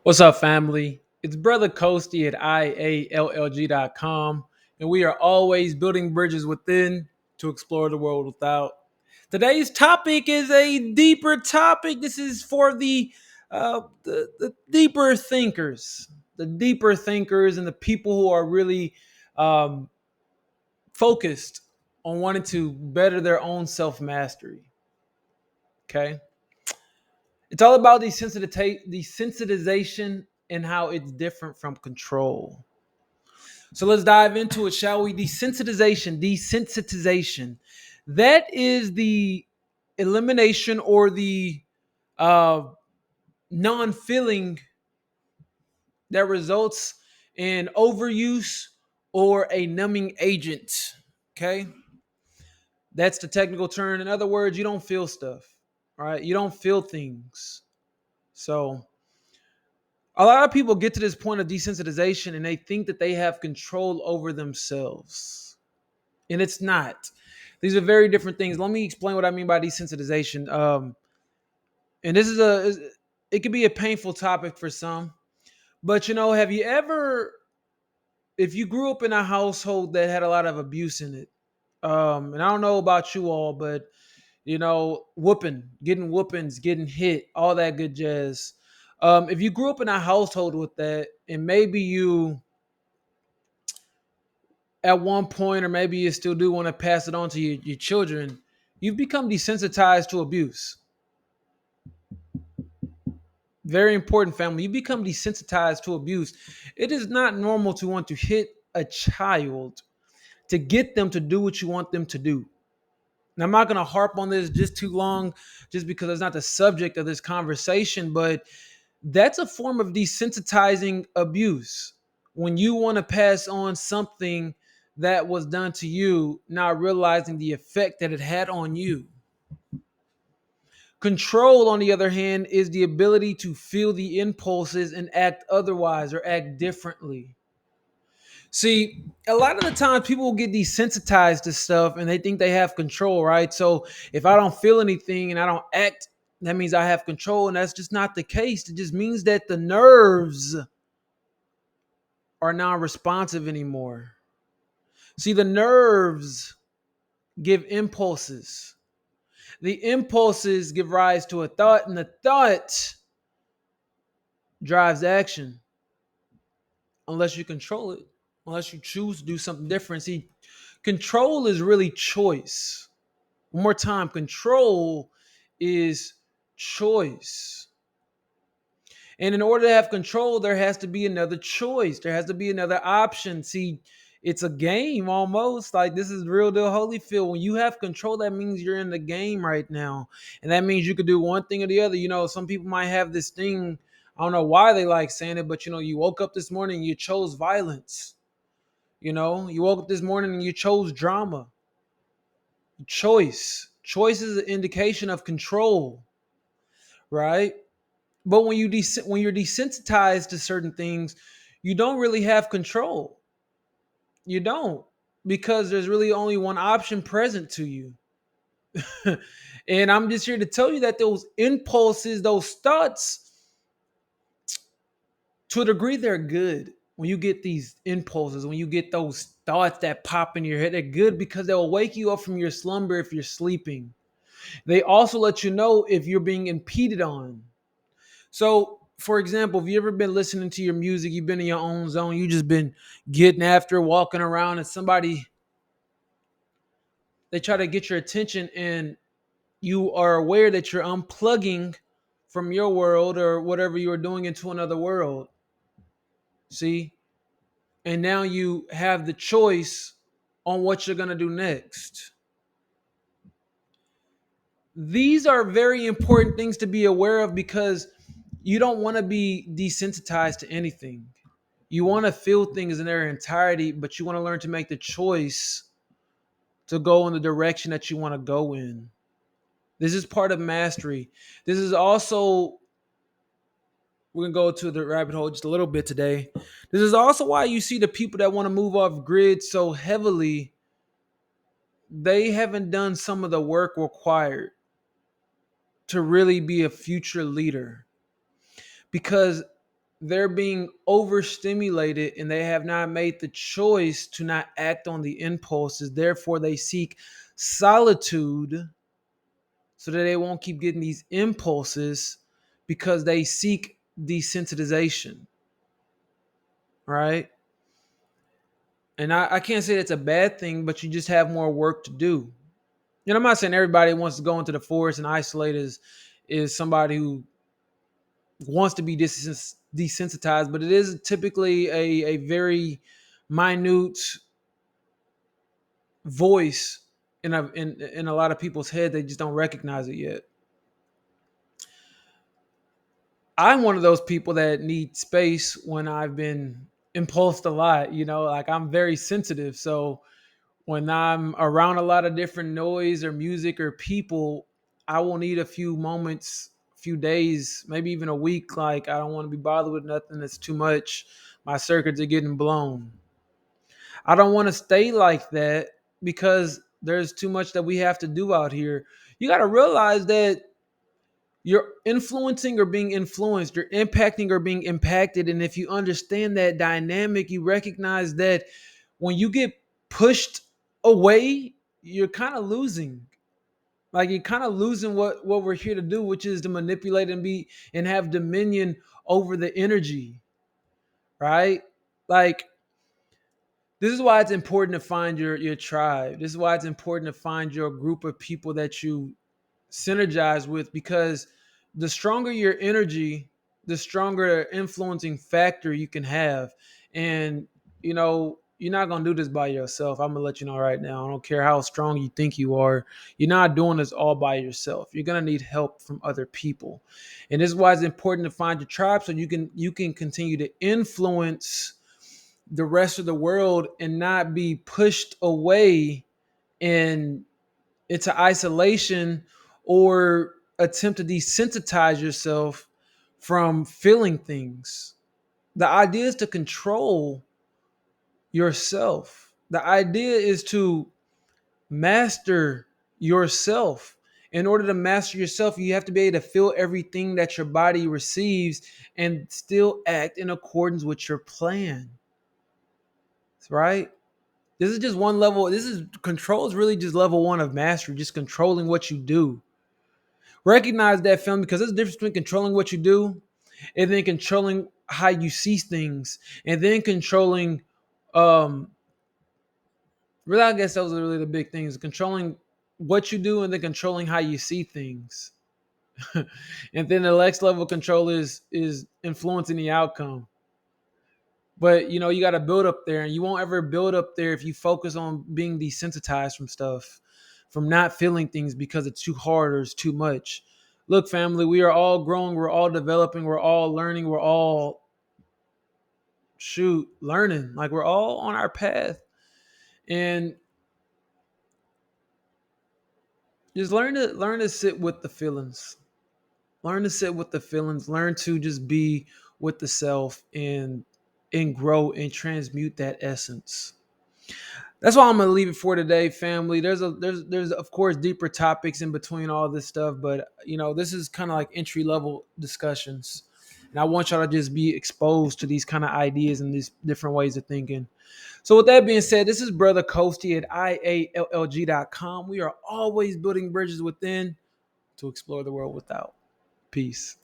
What's up, family? It's Brother Coasty at IALLG.com, and we are always building bridges within to explore the world without. Today's topic is a deeper topic. This is for the deeper thinkers, and the people who are really um, focused on wanting to better their own self mastery. Okay, it's all about desensitization and how it's different from control. So let's dive into it, shall we? Desensitization. That is the elimination or the uh, non-feeling that results in overuse or a numbing agent. Okay, that's the technical term. In other words, you don't feel stuff. All right, you don't feel things. So a lot of people get to this point of desensitization and they think that they have control over themselves. And it's not. These are very different things. Let me explain what I mean by desensitization. And this is it could be a painful topic for some. But have you ever, if you grew up in a household that had a lot of abuse in it, and I don't know about you all, but getting whoopings, getting hit, all that good jazz. If you grew up in a household with that, and maybe you at one point, or maybe you still do want to pass it on to your children, you've become desensitized to abuse. Very important, family. You become desensitized to abuse. It is not normal to want to hit a child to get them to do what you want them to do. Now, I'm not going to harp on this just too long, just because it's not the subject of this conversation, but that's a form of desensitizing abuse. When you want to pass on something that was done to you, not realizing the effect that it had on you. Control, on the other hand, is the ability to feel the impulses and act otherwise or act differently. See, a lot of the times people will get desensitized to stuff and they think they have control, right? So if I don't feel anything and I don't act, that means I have control. And that's just not the case. It just means that the nerves are not responsive anymore. See, the nerves give impulses. The impulses give rise to a thought, and the thought drives action. Unless you control it, unless you choose to do something different. See, control is really choice. One more time, control is choice. And in order to have control, there has to be another choice. There has to be another option. See, it's a game almost. Like, this is real deal Holyfield. When you have control, that means you're in the game right now. And that means you could do one thing or the other. Some people might have this thing. I don't know why they like saying it, but you woke up this morning and you chose violence. You woke up this morning and you chose drama. Choice is an indication of control, right? But when you're desensitized to certain things, you don't really have control. You don't, because there's really only one option present to you. And I'm just here to tell you that those impulses, those thoughts, to a degree, they're good. When you get these impulses, when you get those thoughts that pop in your head, they're good because they'll wake you up from your slumber if you're sleeping. They also let you know if you're being impeded on. So, for example, if you ever been listening to your music, you've been in your own zone, you just been getting after, walking around, and they try to get your attention, and you are aware that you're unplugging from your world or whatever you are doing into another world. See? And now you have the choice on what you're going to do next. These are very important things to be aware of, because you don't want to be desensitized to anything. You want to feel things in their entirety, but you want to learn to make the choice to go in the direction that you want to go in. This is part of mastery. This is also, we're going to go to the rabbit hole just a little bit today. This is also why you see the people that want to move off grid so heavily. They haven't done some of the work required to really be a future leader. Because they're being overstimulated and they have not made the choice to not act on the impulses. Therefore, they seek solitude so that they won't keep getting these impulses because they seek desensitization, right? And I can't say it's a bad thing, but you just have more work to do. And I'm not saying everybody wants to go into the forest and isolate is somebody who wants to be desensitized, but it is typically a very minute voice in a lot of people's head. They just don't recognize it yet. I'm one of those people that need space when I've been impulsed a lot, like I'm very sensitive. So when I'm around a lot of different noise or music or people, I will need a few moments, a few days, maybe even a week. Like I don't want to be bothered with nothing that's too much. My circuits are getting blown. I don't want to stay like that because there's too much that we have to do out here. You got to realize that you're influencing or being influenced, you're impacting or being impacted. And if you understand that dynamic, you recognize that when you get pushed away, you're kind of losing. Like you're kind of losing what we're here to do, which is to manipulate and have dominion over the energy, right? Like this is why it's important to find your tribe. This is why it's important to find your group of people that you synergize with, because the stronger your energy, the stronger influencing factor you can have. And you're not gonna do this by yourself. I'm gonna let you know right now. I don't care how strong you think you are. You're not doing this all by yourself. You're gonna need help from other people. And this is why it's important to find your tribe so you can continue to influence the rest of the world and not be pushed away and into isolation or attempt to desensitize yourself from feeling things. The idea is to control yourself. The idea is to master yourself. In order to master yourself, you have to be able to feel everything that your body receives and still act in accordance with your plan. Right? This is just one level. Control is really just level one of mastery, just controlling what you do. Recognize that, film, because there's a difference between controlling what you do and then controlling how you see things, and then controlling really, I guess those are really the big things: controlling what you do and then controlling how you see things. And then the next level of control is influencing the outcome. But you got to build up there, and you won't ever build up there if you focus on being desensitized from stuff, from not feeling things because it's too hard or it's too much. Look, family, we are all growing, we're all developing, we're all learning, we're all learning. Like we're all on our path. And just learn to sit with the feelings. Learn to sit with the feelings. Learn to just be with the self and grow and transmute that essence. That's all I'm gonna leave it for today, family. There's of course deeper topics in between all this stuff, but this is kind of like entry level discussions, and I want y'all to just be exposed to these kind of ideas and these different ways of thinking. So with that being said, this is Brother 𝐁𝐫𝐴 at IALLG.com. We are always building bridges within to explore the world without. Peace.